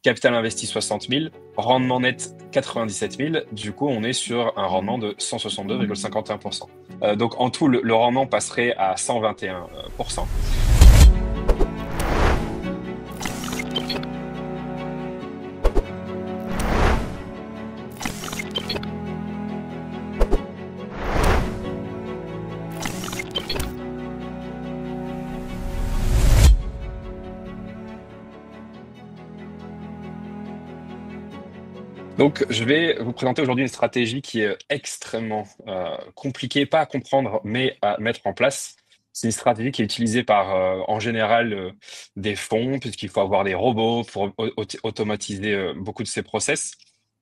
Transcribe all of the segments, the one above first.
Capital investi 60 000, rendement net 97 000. Du coup, on est sur un rendement de 162,51%. Donc, en tout, le rendement passerait à 121%. Donc, je vais vous présenter aujourd'hui une stratégie qui est extrêmement compliquée, pas à comprendre, mais à mettre en place. C'est une stratégie qui est utilisée par, en général, des fonds, puisqu'il faut avoir des robots pour automatiser beaucoup de ces process.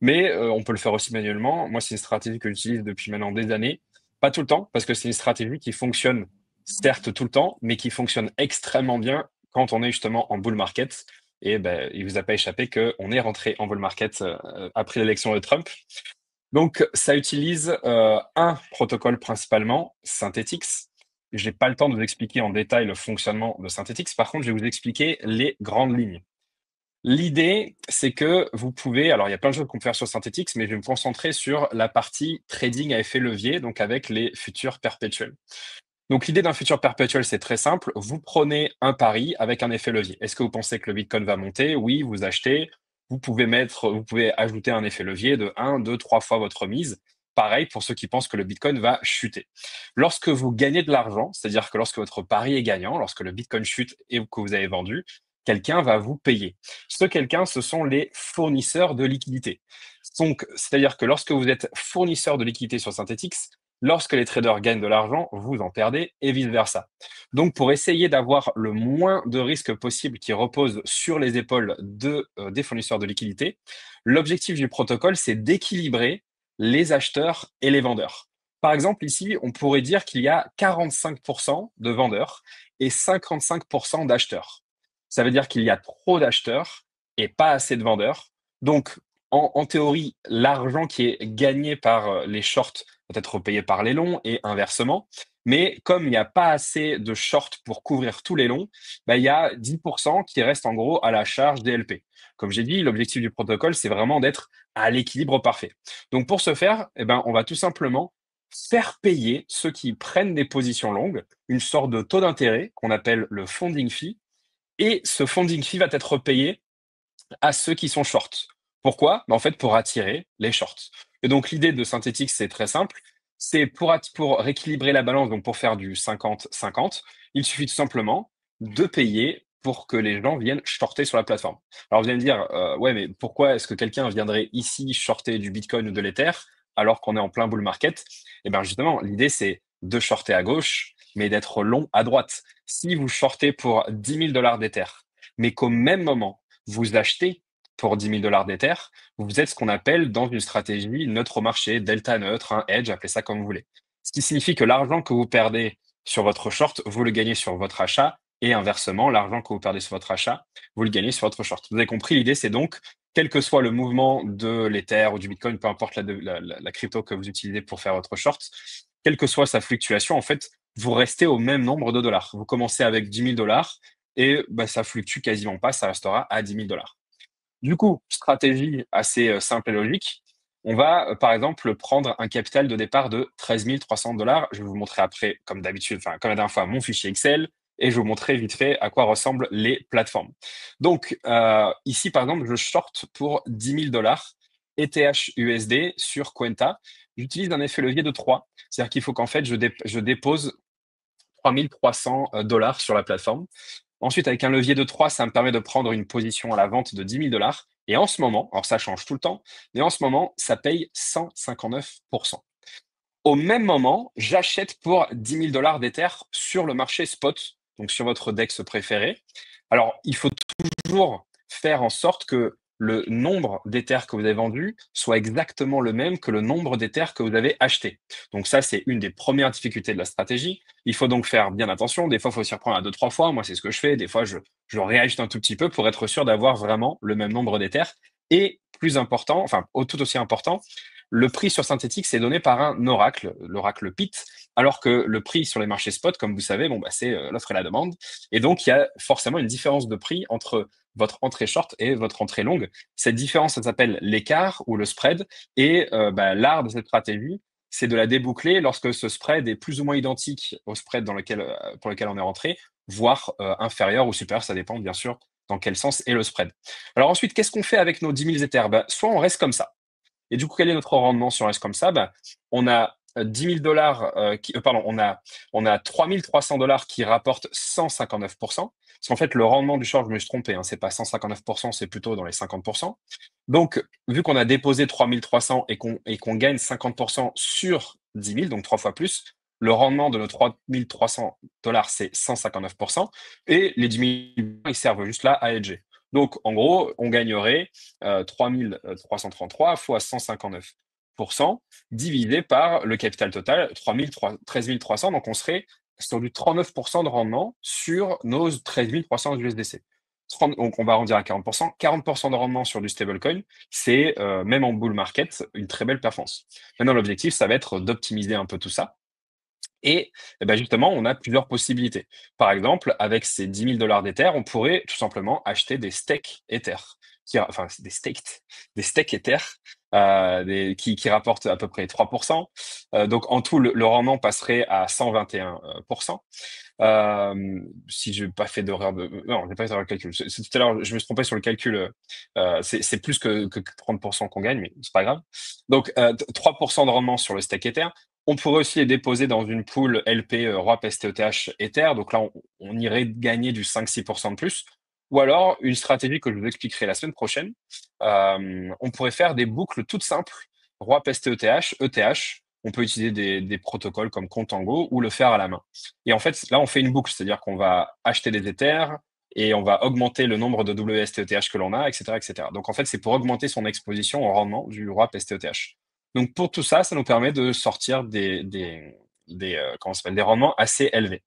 Mais on peut le faire aussi manuellement. Moi, c'est une stratégie que j'utilise depuis maintenant des années. Pas tout le temps, parce que c'est une stratégie qui fonctionne, certes, tout le temps, mais qui fonctionne extrêmement bien quand on est justement en bull market. Et ben, il vous a pas échappé qu'on est rentré en bull market après l'élection de Trump. Donc, ça utilise un protocole principalement, Synthetix. J'ai pas le temps de vous expliquer en détail le fonctionnement de Synthetix. Par contre, je vais vous expliquer les grandes lignes. L'idée, c'est que vous pouvez, alors il y a plein de choses qu'on peut faire sur Synthetix, mais je vais me concentrer sur la partie trading à effet levier, donc avec les futurs perpétuels. Donc l'idée d'un futur perpétuel, c'est très simple. Vous prenez un pari avec un effet levier. Est-ce que vous pensez que le Bitcoin va monter? Oui, vous achetez. Vous pouvez ajouter un effet levier de 1, 2, 3 fois votre mise. Pareil pour ceux qui pensent que le Bitcoin va chuter. Lorsque vous gagnez de l'argent, c'est-à-dire que lorsque votre pari est gagnant, lorsque le Bitcoin chute et que vous avez vendu, quelqu'un va vous payer. Ce quelqu'un, ce sont les fournisseurs de liquidités. Donc, c'est-à-dire que lorsque vous êtes fournisseur de liquidités sur Synthetix, lorsque les traders gagnent de l'argent, vous en perdez et vice-versa. Donc, pour essayer d'avoir le moins de risques possible qui repose sur les épaules des fournisseurs de liquidités, l'objectif du protocole, c'est d'équilibrer les acheteurs et les vendeurs. Par exemple, ici, on pourrait dire qu'il y a 45% de vendeurs et 55% d'acheteurs. Ça veut dire qu'il y a trop d'acheteurs et pas assez de vendeurs. Donc, en théorie, l'argent qui est gagné par les shorts peut être payé par les longs et inversement. Mais comme il n'y a pas assez de shorts pour couvrir tous les longs, bah, il y a 10% qui restent en gros à la charge des LP. Comme j'ai dit, l'objectif du protocole, c'est vraiment d'être à l'équilibre parfait. Donc pour ce faire, eh ben, on va tout simplement faire payer ceux qui prennent des positions longues, une sorte de taux d'intérêt qu'on appelle le funding fee. Et ce funding fee va être payé à ceux qui sont shorts. Pourquoi? En fait, pour attirer les shorts. Et donc, l'idée de Synthetix, c'est très simple. C'est pour rééquilibrer la balance, donc pour faire du 50-50, il suffit tout simplement de payer pour que les gens viennent shorter sur la plateforme. Alors, vous allez me dire, ouais, mais pourquoi est-ce que quelqu'un viendrait ici shorter du Bitcoin ou de l'Ether alors qu'on est en plein bull market? Eh bien, justement, l'idée, c'est de shorter à gauche, mais d'être long à droite. Si vous shortez pour 10 000 dollars d'Ether, mais qu'au même moment, vous achetez pour 10 000 dollars d'Ether, vous êtes ce qu'on appelle dans une stratégie neutre au marché, delta neutre, un hedge, appelez ça comme vous voulez. Ce qui signifie que l'argent que vous perdez sur votre short, vous le gagnez sur votre achat, et inversement, l'argent que vous perdez sur votre achat, vous le gagnez sur votre short. Vous avez compris, l'idée c'est donc, quel que soit le mouvement de l'Ether ou du Bitcoin, peu importe la crypto que vous utilisez pour faire votre short, quelle que soit sa fluctuation, en fait, vous restez au même nombre de dollars. Vous commencez avec 10 000 dollars, et bah, ça fluctue quasiment pas, ça restera à 10 000 dollars. Du coup, stratégie assez simple et logique. On va, par exemple, prendre un capital de départ de 13 300 dollars. Je vais vous montrer après, comme d'habitude, enfin, comme la dernière fois, mon fichier Excel et je vais vous montrer vite fait à quoi ressemblent les plateformes. Donc, ici, par exemple, je short pour 10 000 dollars ETH USD sur Quenta. J'utilise un effet levier de 3. C'est-à-dire qu'il faut qu'en fait, je dépose 3 300 dollars sur la plateforme. Ensuite, avec un levier de 3, ça me permet de prendre une position à la vente de 10 000 dollars. Et en ce moment, alors ça change tout le temps, mais en ce moment, ça paye 159%. Au même moment, j'achète pour 10 000 dollars d'Ether sur le marché spot, donc sur votre DEX préféré. Alors, il faut toujours faire en sorte que le nombre d'Ether que vous avez vendu soit exactement le même que le nombre d'Ether que vous avez acheté. Donc ça, c'est une des premières difficultés de la stratégie. Il faut donc faire bien attention. Des fois, il faut s'y reprendre à 2-3 fois. Moi, c'est ce que je fais. Des fois, je réajuste un tout petit peu pour être sûr d'avoir vraiment le même nombre d'Ether. Et plus important, enfin, tout aussi important, le prix sur Synthetix est donné par un oracle, l'oracle PIT, alors que le prix sur les marchés spot, comme vous savez, bon, bah, c'est l'offre et la demande. Et donc, il y a forcément une différence de prix entre votre entrée short et votre entrée longue. Cette différence, ça s'appelle l'écart ou le spread. Et bah, l'art de cette stratégie, c'est de la déboucler lorsque ce spread est plus ou moins identique au spread pour lequel on est rentré, voire inférieur ou supérieur, ça dépend bien sûr dans quel sens est le spread. Alors ensuite, qu'est-ce qu'on fait avec nos 10 000 Ethers? Bah, soit on reste comme ça. Et du coup, quel est notre rendement si on reste comme ça? Bah, on a 10 000 dollars, pardon, on a 3 300 dollars qui rapportent 159%. Parce qu'en fait, le rendement du short, je me suis trompé, hein, c'est pas 159%, c'est plutôt dans les 50%. Donc, vu qu'on a déposé 3 300 et qu'on gagne 50% sur 10 000, donc 3 fois plus, le rendement de nos 3 300 dollars, c'est 159%. Et les 10 000, ils servent juste là à hedger. Donc, en gros, on gagnerait 3 333 fois 159% divisé par le capital total, 13 300. Donc, on serait sur du 39% de rendement sur nos 13 300 USDC. Donc, on va arrondir à 40%. 40% de rendement sur du stablecoin, c'est, même en bull market, une très belle performance. Maintenant, l'objectif, ça va être d'optimiser un peu tout ça. Et ben justement, on a plusieurs possibilités. Par exemple, avec ces 10 000 dollars d'Ether, on pourrait tout simplement acheter des stakes Ether, enfin des stakes Ether, qui rapportent à peu près 3%. Donc en tout, le rendement passerait à 121%. Si je n'ai pas fait d'erreur non, je n'ai pas fait d'erreur de calcul. Tout à l'heure, je me suis trompé sur le calcul. C'est plus que 30% qu'on gagne, mais c'est pas grave. Donc 3% de rendement sur le stake Ether. On pourrait aussi les déposer dans une pool LP ROAP STETH Ether. Donc là, on irait gagner du 5-6% de plus. Ou alors, une stratégie que je vous expliquerai la semaine prochaine, on pourrait faire des boucles toutes simples, ROAP STETH, ETH. On peut utiliser des protocoles comme Contango ou le faire à la main. Et en fait, là, on fait une boucle, c'est-à-dire qu'on va acheter des Ethers et on va augmenter le nombre de WSTETH que l'on a, etc., etc. Donc en fait, c'est pour augmenter son exposition au rendement du ROAP STETH. Donc pour tout ça, ça nous permet de sortir comment ça s'appelle, des rendements assez élevés.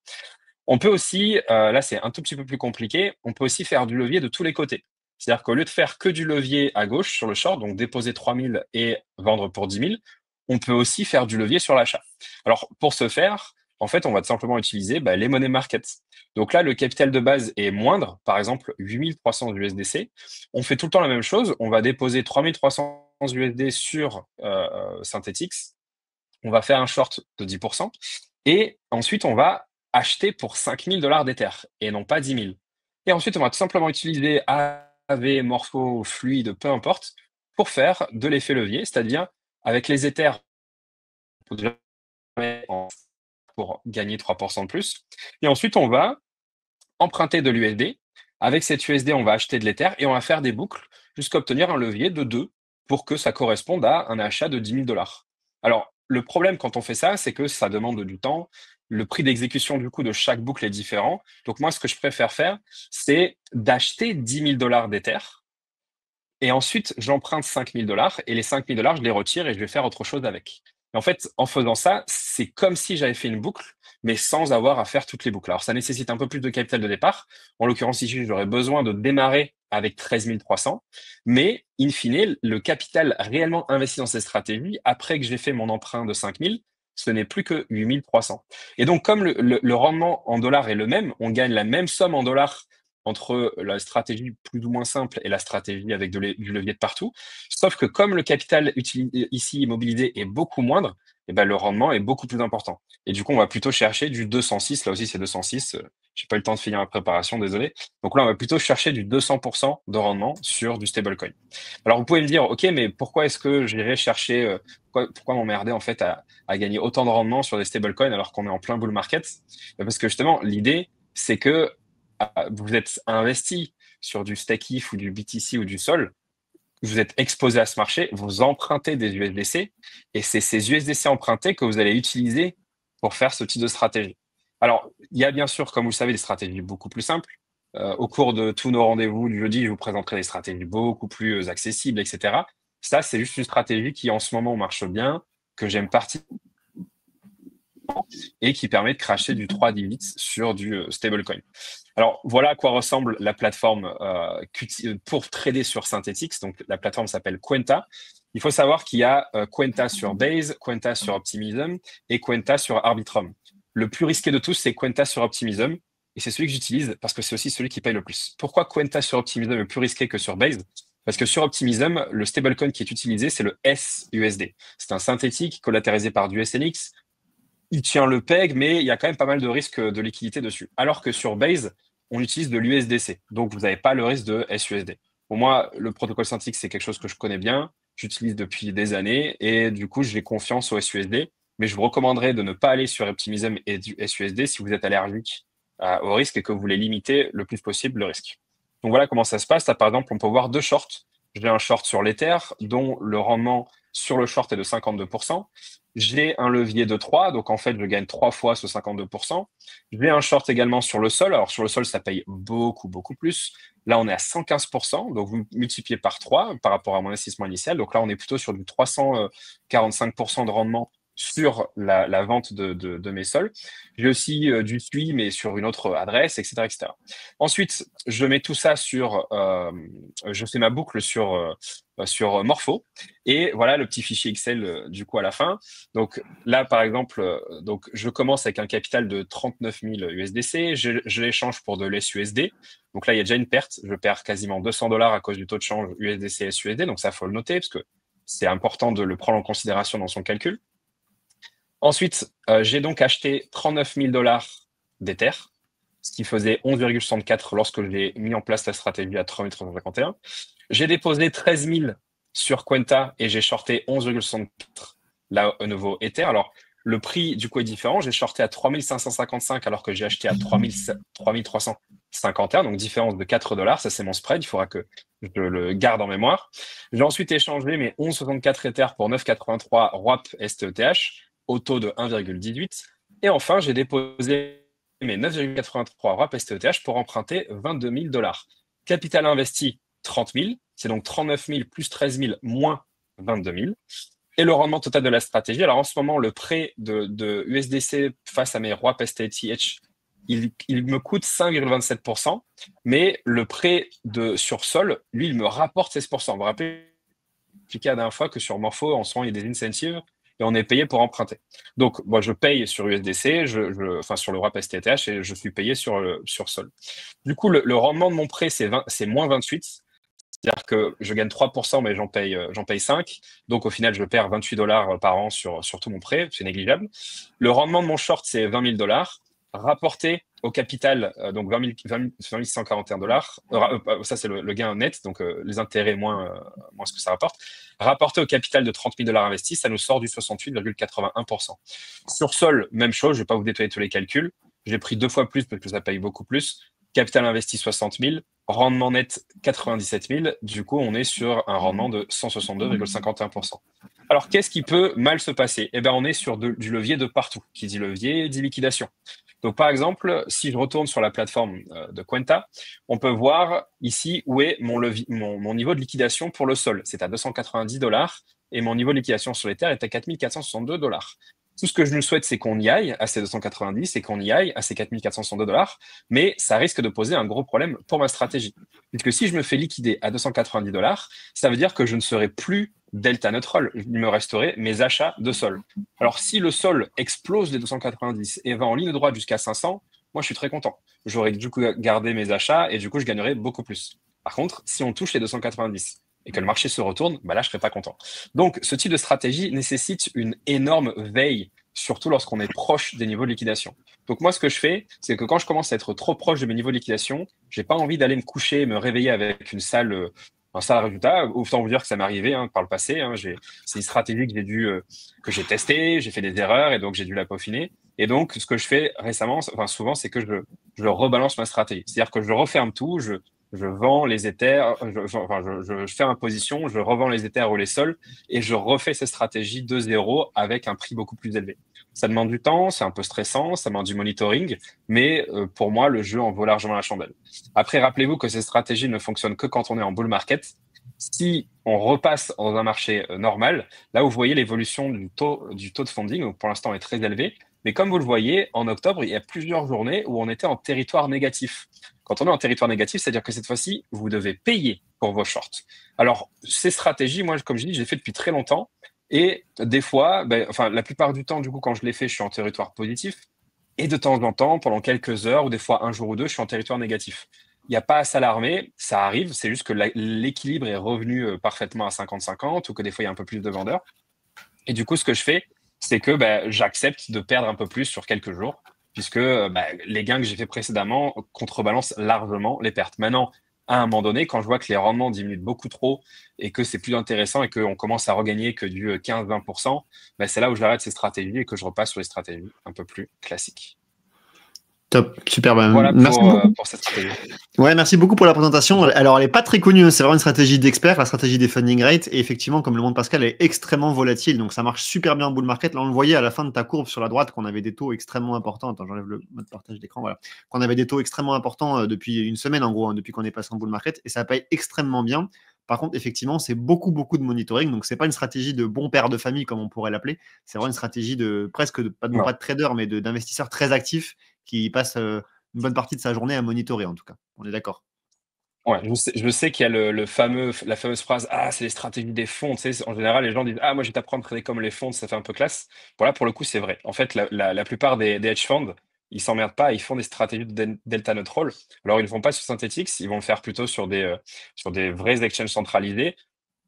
On peut aussi, là c'est un tout petit peu plus compliqué, on peut aussi faire du levier de tous les côtés. C'est-à-dire qu'au lieu de faire que du levier à gauche sur le short, donc déposer 3 000 et vendre pour 10 000, on peut aussi faire du levier sur l'achat. Alors pour ce faire, en fait, on va tout simplement utiliser les money markets. Donc là, le capital de base est moindre, par exemple 8 300 USDC. On fait tout le temps la même chose, on va déposer 3 300 USD sur Synthetix, on va faire un short de 10%, et ensuite on va acheter pour 5 000 dollars d'Ether, et non pas 10 000. Et ensuite, on va tout simplement utiliser AV, Morpho, Fluide, peu importe, pour faire de l'effet levier, c'est-à-dire avec les Ethers, on peut déjà pour gagner 3% de plus. Et ensuite, on va emprunter de l'USD. Avec cet USD, on va acheter de l'Ether et on va faire des boucles jusqu'à obtenir un levier de 2 pour que ça corresponde à un achat de 10 000 dollars. Alors, le problème quand on fait ça, c'est que ça demande du temps. Le prix d'exécution du coup de chaque boucle est différent. Donc moi, ce que je préfère faire, c'est d'acheter 10 000 dollars d'Ether et ensuite, j'emprunte 5 000 dollars et les 5 000 dollars, je les retire et je vais faire autre chose avec. Et en fait, en faisant ça, c'est comme si j'avais fait une boucle, mais sans avoir à faire toutes les boucles. Alors, ça nécessite un peu plus de capital de départ. En l'occurrence, ici, j'aurais besoin de démarrer avec 13 300. Mais, in fine, le capital réellement investi dans cette stratégie, après que j'ai fait mon emprunt de 5 000, ce n'est plus que 8 300. Et donc, comme le rendement en dollars est le même, on gagne la même somme en dollars entre la stratégie plus ou moins simple et la stratégie avec du levier de partout. Sauf que comme le capital ici mobilisé est beaucoup moindre, et ben le rendement est beaucoup plus important. Et du coup, on va plutôt chercher du 206. Là aussi, c'est 206. J'ai pas eu le temps de finir la préparation, désolé. Donc là, on va plutôt chercher du 200% de rendement sur du stablecoin. Alors, vous pouvez me dire, OK, mais pourquoi est-ce que j'irais chercher, pourquoi m'emmerder en fait à gagner autant de rendement sur des stablecoins alors qu'on est en plein bull market? Parce que justement, l'idée, c'est que vous êtes investi sur du StackIF ou du BTC ou du Sol, vous êtes exposé à ce marché, vous empruntez des USDC, et c'est ces USDC empruntés que vous allez utiliser pour faire ce type de stratégie. Alors, il y a bien sûr, comme vous le savez, des stratégies beaucoup plus simples. Au cours de tous nos rendez-vous du jeudi, je vous présenterai des stratégies beaucoup plus accessibles, etc. Ça, c'est juste une stratégie qui, en ce moment, marche bien, que j'aime particulièrement, et qui permet de cracher du 3-10 sur du stablecoin. Alors, voilà à quoi ressemble la plateforme pour trader sur Synthetix. Donc, la plateforme s'appelle Quenta. Il faut savoir qu'il y a Quenta sur Base, Quenta sur Optimism et Quenta sur Arbitrum. Le plus risqué de tous, c'est Quenta sur Optimism. Et c'est celui que j'utilise parce que c'est aussi celui qui paye le plus. Pourquoi Quenta sur Optimism est plus risqué que sur Base? Parce que sur Optimism, le stablecoin qui est utilisé, c'est le SUSD. C'est un synthétique collatérisé par du SNX. Il tient le peg, mais il y a quand même pas mal de risques de liquidité dessus. Alors que sur Base, on utilise de l'USDC. Donc, vous n'avez pas le risque de SUSD. Pour moi, le protocole synthétique, c'est quelque chose que je connais bien, j'utilise depuis des années, et du coup, j'ai confiance au SUSD. Mais je vous recommanderais de ne pas aller sur Optimism et du SUSD si vous êtes allergique au risque et que vous voulez limiter le plus possible le risque. Donc voilà comment ça se passe. Là, par exemple, on peut voir deux shorts. J'ai un short sur l'Ether, dont le rendement sur le short est de 52%. J'ai un levier de 3, donc en fait, je gagne 3 fois ce 52%. J'ai un short également sur le sol. Alors sur le sol, ça paye beaucoup, beaucoup plus. Là, on est à 115%, donc vous multipliez par 3 par rapport à mon investissement initial. Donc là, on est plutôt sur du 345% de rendement sur la vente de mes sols. J'ai aussi du SUI, mais sur une autre adresse, etc., etc. Ensuite, je mets tout ça je fais ma boucle sur Morpho, et voilà le petit fichier Excel du coup à la fin. Donc là, par exemple, donc je commence avec un capital de 39 000 USDC, je l'échange pour de l'SUSD. Donc là, il y a déjà une perte, je perds quasiment $200 à cause du taux de change USDC-SUSD, donc ça, faut le noter parce que c'est important de le prendre en considération dans son calcul. Ensuite, j'ai donc acheté 39 000 $ d'Ether, ce qui faisait 11,64 lorsque j'ai mis en place la stratégie à 3 351. J'ai déposé 13 000 sur Quenta et j'ai shorté 11,64 là au nouveau Ether. Alors, le prix du coup est différent. J'ai shorté à 3 555 alors que j'ai acheté à 3 351, donc différence de 4 $. Ça, c'est mon spread. Il faudra que je le garde en mémoire. J'ai ensuite échangé mes 11,64 Ether pour 9,83 RWAP STETH au taux de 1,18. Et enfin, j'ai déposé mes 9,83 RWAP STETH pour emprunter 22 000 $. Capital investi, 30 000. C'est donc 39 000 plus 13 000 moins 22 000. Et le rendement total de la stratégie. Alors en ce moment, le prêt de USDC face à mes RWAP STETH, il me coûte 5,27%, mais le prêt sur Sol, lui, il me rapporte 16%. Vous vous rappelez, expliqué la dernière fois que sur Morpho, en ce moment, il y a des incentives et on est payé pour emprunter. Donc, moi, je paye sur USDC, enfin sur le WRAP STTH, et je suis payé sur Sol. Du coup, le rendement de mon prêt, c'est moins 28. C'est-à-dire que je gagne 3%, mais j'en paye 5. Donc, au final, je perds 28 $ par an sur tout mon prêt. C'est négligeable. Le rendement de mon short, c'est 20 000 $. Rapporté au capital, donc 20 141 $. Ça, c'est le gain net, donc les intérêts moins ce que ça rapporte. Rapporté au capital de 30 000 $ investis, ça nous sort du 68,81%. Sur Sol, même chose, je ne vais pas vous détailler tous les calculs. J'ai pris 2 fois plus parce que ça paye beaucoup plus. Capital investi 60 000, rendement net 97 000. Du coup, on est sur un rendement de 162,51%. Alors, qu'est-ce qui peut mal se passer? Eh bien, on est sur du levier de partout. Qui dit levier, dit liquidation. Donc, par exemple, si je retourne sur la plateforme de Quenta, on peut voir ici où est mon niveau de liquidation pour le sol. C'est à 290 $ et mon niveau de liquidation sur l'Ether est à 4 462 $. Tout ce que je nous souhaite, c'est qu'on y aille à ces 290 et qu'on y aille à ces 4 462 $, mais ça risque de poser un gros problème pour ma stratégie. Puisque si je me fais liquider à 290 $, ça veut dire que je ne serai plus delta neutral, il me resterait mes achats de sol. Alors si le sol explose les 290 et va en ligne droite jusqu'à 500, moi je suis très content. J'aurais du coup gardé mes achats et du coup je gagnerais beaucoup plus. Par contre, si on touche les 290 et que le marché se retourne, bah là je serais pas content. Donc ce type de stratégie nécessite une énorme veille, surtout lorsqu'on est proche des niveaux de liquidation. Donc moi ce que je fais, c'est que quand je commence à être trop proche de mes niveaux de liquidation, j'ai pas envie d'aller me coucher, me réveiller avec un sale résultat. Autant vous dire que ça m'est arrivé par le passé. C'est une stratégie que j'ai testée, j'ai fait des erreurs et donc j'ai dû la peaufiner. Et donc, ce que je fais souvent, c'est que je rebalance ma stratégie. C'est-à-dire que je referme tout, je vends les Ethers, je fais ma position, je revends les Ethers ou les sols et je refais cette stratégie de zéro avec un prix beaucoup plus élevé. Ça demande du temps, c'est un peu stressant, ça demande du monitoring, mais pour moi, le jeu en vaut largement la chandelle. Après, rappelez-vous que ces stratégies ne fonctionnent que quand on est en bull market. Si on repasse dans un marché normal, là où vous voyez l'évolution du taux de funding, pour l'instant est très élevé, Mais comme vous le voyez, en octobre, il y a plusieurs journées où on était en territoire négatif. Quand on est en territoire négatif, c'est-à-dire que cette fois-ci, vous devez payer pour vos shorts. Alors, ces stratégies, moi, comme je dis, je les fais depuis très longtemps. Et des fois, enfin, la plupart du temps, du coup, quand je les fais, je suis en territoire positif. Et de temps en temps, pendant quelques heures, ou des fois un jour ou deux, je suis en territoire négatif. Il n'y a pas à s'alarmer, ça arrive, c'est juste que l'équilibre est revenu parfaitement à 50-50 ou que des fois il y a un peu plus de vendeurs. Et du coup, ce que je fais, c'est que j'accepte de perdre un peu plus sur quelques jours, puisque les gains que j'ai fait précédemment contrebalancent largement les pertes. Maintenant, à un moment donné, quand je vois que les rendements diminuent beaucoup trop et que c'est plus intéressant et qu'on commence à regagner que du 15-20%, c'est là où j'arrête ces stratégies et que je repasse sur les stratégies un peu plus classiques. Top, super. Voilà Merci beaucoup. pour cette stratégie. Ouais, merci beaucoup pour la présentation. Alors, elle n'est pas très connue, hein. C'est vraiment une stratégie d'expert, la stratégie des funding rates. Et effectivement, comme le monde Pascal est extrêmement volatile, donc ça marche super bien en bull market. Là, on le voyait à la fin de ta courbe sur la droite qu'on avait des taux extrêmement importants. Attends, j'enlève le mode partage d'écran. Voilà. Qu'on avait des taux extrêmement importants depuis une semaine, en gros, hein, depuis qu'on est passé en bull market. Et ça paye extrêmement bien. Par contre, effectivement, c'est beaucoup, beaucoup de monitoring. Donc, c'est pas une stratégie de bon père de famille, comme on pourrait l'appeler. C'est vraiment une stratégie de presque, non pas de trader, mais d'investisseurs très actifs qui passent une bonne partie de sa journée à monitorer, en tout cas. On est d'accord. Ouais, je sais qu'il y a la fameuse phrase: «Ah, c'est les stratégies des fonds», tu sais? En général, les gens disent: «Ah, moi, je vais t'apprendre à trader comme les fonds», ça fait un peu classe. Voilà, pour le coup, c'est vrai. En fait, la plupart des hedge funds, ils s'emmerdent pas, ils font des stratégies de delta neutral. Alors, ils ne le font pas sur Synthetix, ils vont le faire plutôt sur des vrais exchanges centralisés.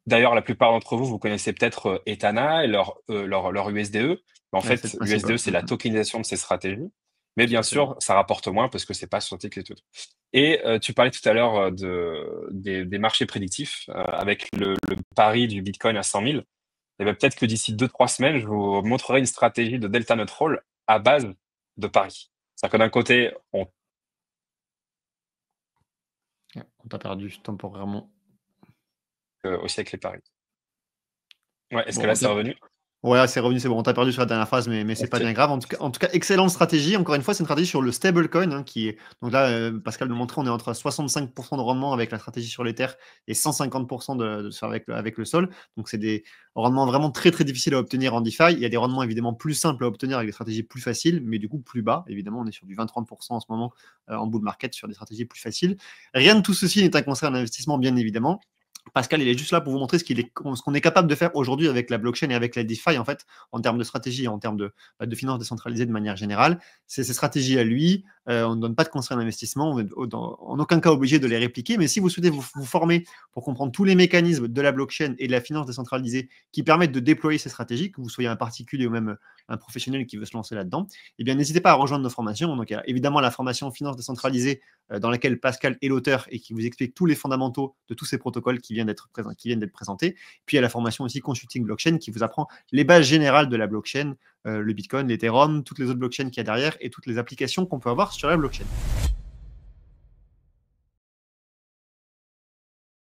D'ailleurs, la plupart d'entre vous, vous connaissez peut-être, Etana et leur USDE. En Ouais, c'est le fait, principe. l'USDE, c'est la tokenisation de ces stratégies. Mais Tout bien à fait. sûr, ça rapporte moins parce que c'est pas synthétique et tout. Et tu parlais tout à l'heure des marchés prédictifs avec le pari du Bitcoin à 100 000. Et peut-être que d'ici 2-3 semaines, je vous montrerai une stratégie de delta neutral à base de paris. C'est-à-dire que d'un côté, On t'a perdu temporairement. aussi avec les paris. Ouais, est-ce que là, Bon, c'est revenu? ouais, c'est revenu, c'est bon. On t'a perdu sur la dernière phase, mais c'est pas Ok. bien grave. En tout cas, excellente stratégie. Encore une fois, c'est une stratégie sur le stablecoin, hein, qui est. Donc là, Pascal nous montrait, on est entre 65% de rendement avec la stratégie sur l'Ether et 150% avec le Sol. Donc c'est des rendements vraiment très très difficiles à obtenir en DeFi. Il y a des rendements évidemment plus simples à obtenir avec des stratégies plus faciles, mais du coup plus bas. Évidemment, on est sur du 20-30% en ce moment en bull market sur des stratégies plus faciles. Rien de tout ceci n'est un conseil en investissement, bien évidemment. Pascal, il est juste là pour vous montrer ce qu'on est capable de faire aujourd'hui avec la blockchain et avec la DeFi, en fait, en termes de stratégie, en termes de finances décentralisées de manière générale. C'est ses stratégies à lui. On ne donne pas de conseils d'investissement. On n'est en aucun cas obligé de les répliquer. Mais si vous souhaitez vous former pour comprendre tous les mécanismes de la blockchain et de la finance décentralisée qui permettent de déployer ces stratégies, que vous soyez un particulier ou même un professionnel qui veut se lancer là-dedans, eh bien, n'hésitez pas à rejoindre nos formations. Donc, il y a évidemment la formation finance décentralisée dans laquelle Pascal est l'auteur et qui vous explique tous les fondamentaux de tous ces protocoles qui viennent d'être présentés. Puis il y a la formation aussi Consulting Blockchain qui vous apprend les bases générales de la blockchain, le Bitcoin, l'Ethereum, toutes les autres blockchains qu'il y a derrière et toutes les applications qu'on peut avoir sur la blockchain.